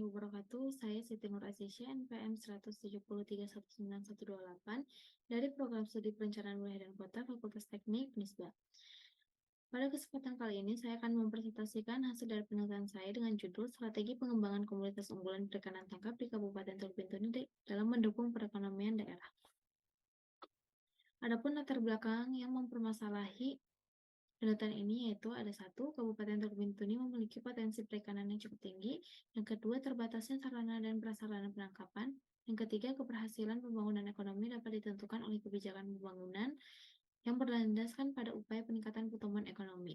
warahmatullahi wabarakatuh. Saya Siti Nur Azisya, NPM 1731918 dari Program Studi Perencanaan Wilayah dan Kota Fakultas Teknik Unisba. Pada kesempatan kali ini, saya akan mempresentasikan hasil dari penelitian saya dengan judul Strategi Pengembangan Komunitas Unggulan Perikanan Tangkap di Kabupaten Teluk Bintuni dalam mendukung perekonomian daerah. Adapun latar belakang yang mempermasalahi penelitian ini yaitu ada satu, Kabupaten Teluk Bintuni memiliki potensi perikanan yang cukup tinggi. Yang kedua, terbatasnya sarana dan prasarana penangkapan. Yang ketiga, keberhasilan pembangunan ekonomi dapat ditentukan oleh kebijakan pembangunan yang berlandaskan pada upaya peningkatan pertumbuhan ekonomi.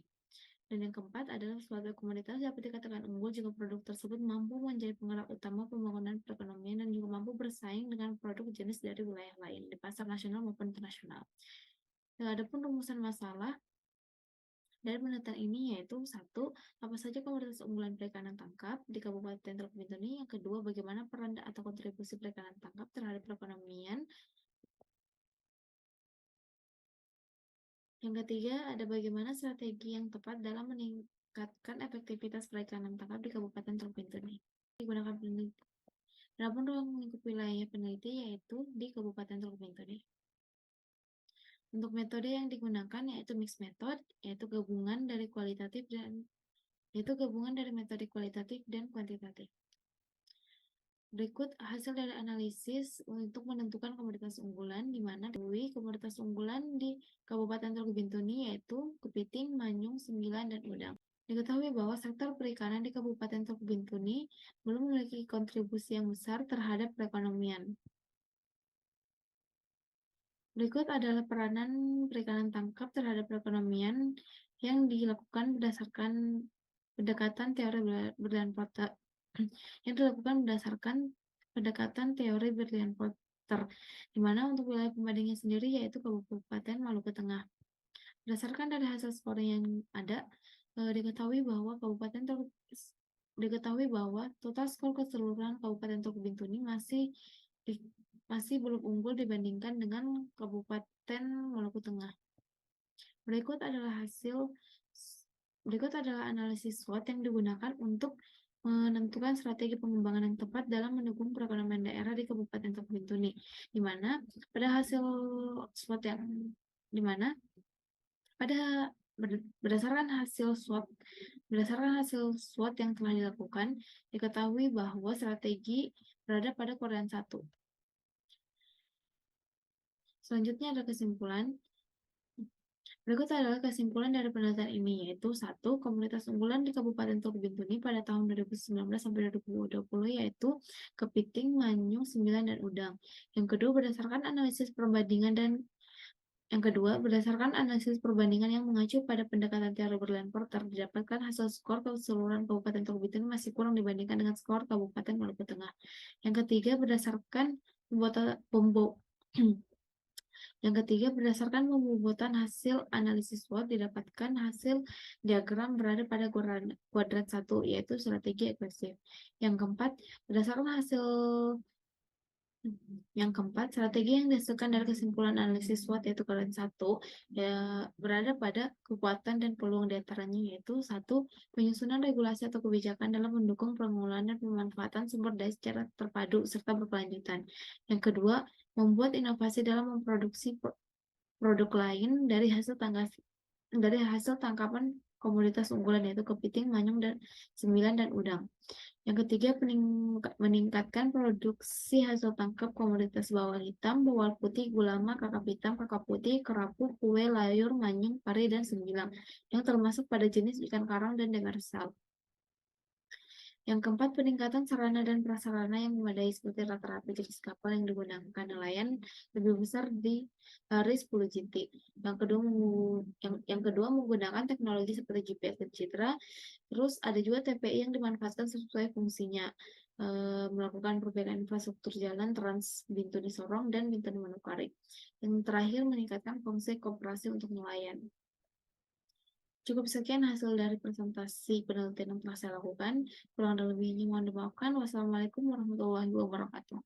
Dan yang keempat adalah suatu komunitas dapat dikatakan unggul jika produk tersebut mampu menjadi penggerak utama pembangunan perekonomian dan juga mampu bersaing dengan produk jenis dari wilayah lain di pasar nasional maupun internasional. Adapun rumusan masalah dari penelitian ini yaitu satu, apa saja komoditas unggulan perikanan tangkap di Kabupaten Teluk Bintuni. Yang kedua, bagaimana peran atau kontribusi perikanan tangkap terhadap perekonomian. Yang ketiga, ada bagaimana strategi yang tepat dalam meningkatkan efektivitas perikanan tangkap di Kabupaten Teluk Bintuni. Digunakan peneliti. Adapun ruang lingkup wilayah peneliti yaitu di Kabupaten Teluk Bintuni. Untuk metode yang digunakan yaitu mixed method, yaitu gabungan dari metode kualitatif dan kuantitatif. Berikut hasil dari analisis untuk menentukan komoditas unggulan, di mana komoditas unggulan di Kabupaten Teluk Bintuni yaitu kepiting, manyung, sembilan, dan udang. Diketahui bahwa sektor perikanan di Kabupaten Teluk Bintuni belum memiliki kontribusi yang besar terhadap perekonomian. Berikut adalah peranan perikanan tangkap terhadap perekonomian yang dilakukan berdasarkan pendekatan teori Berlian Potter, di mana untuk wilayah pembandingnya sendiri yaitu Kabupaten Maluku Tengah. Berdasarkan dari hasil scoring yang ada, diketahui bahwa total skor keseluruhan Kabupaten Teluk Bintuni masih belum unggul dibandingkan dengan Kabupaten Maluku Tengah. Berikut adalah analisis SWOT yang digunakan untuk menentukan strategi pengembangan yang tepat dalam mendukung perekonomian daerah di Kabupaten Teluk Bintuni, di mana berdasarkan hasil SWOT yang telah dilakukan, diketahui bahwa strategi berada pada kuadran 1. Selanjutnya ada kesimpulan. Berikut adalah kesimpulan dari penelitian ini, yaitu satu, komunitas unggulan di Kabupaten Teluk Bintuni pada tahun 2019 sampai 2020 yaitu kepiting, manyung, sembilan, dan udang. Yang kedua, berdasarkan analisis perbandingan yang mengacu pada pendekatan teori Berlian Potter, didapatkan hasil skor keseluruhan Kabupaten Teluk Bintuni masih kurang dibandingkan dengan skor Kabupaten Maluku Tengah. Yang ketiga, berdasarkan pembobotan hasil analisis SWOT, didapatkan hasil diagram berada pada kuadran 1, yaitu strategi agresif. Yang keempat, strategi yang dihasilkan dari kesimpulan analisis SWOT yaitu kuadran 1 berada pada kekuatan dan peluang diantaranya, yaitu satu, penyusunan regulasi atau kebijakan dalam mendukung pengelolaan dan pemanfaatan sumber daya secara terpadu serta berkelanjutan. Yang kedua, membuat inovasi dalam memproduksi produk lain dari hasil tangkapan komoditas unggulan yaitu kepiting, manyung, dan sembilan, dan udang. Yang ketiga, meningkatkan produksi hasil tangkap komoditas bawal hitam, bawal putih, gulama, kakap hitam, kakap putih, kerapu, kue, layur, manyung, pari, dan sembilan, yang termasuk pada jenis ikan karang dan demersal. Yang keempat, peningkatan sarana dan prasarana yang memadai seperti rata-rata jenis kapal yang digunakan nelayan lebih besar dari 10 GT. Yang kedua, menggunakan teknologi seperti GPS dan Citra. Terus ada juga TPI yang dimanfaatkan sesuai fungsinya, melakukan perbaikan infrastruktur jalan Trans Bintuni Sorong dan Bintuni Manokwari. Yang terakhir, meningkatkan fungsi koperasi untuk nelayan. Cukup sekian hasil dari presentasi penelitian yang telah saya lakukan. Kurang dan lebihnya mohon dimaafkan. Wassalamualaikum warahmatullahi wabarakatuh.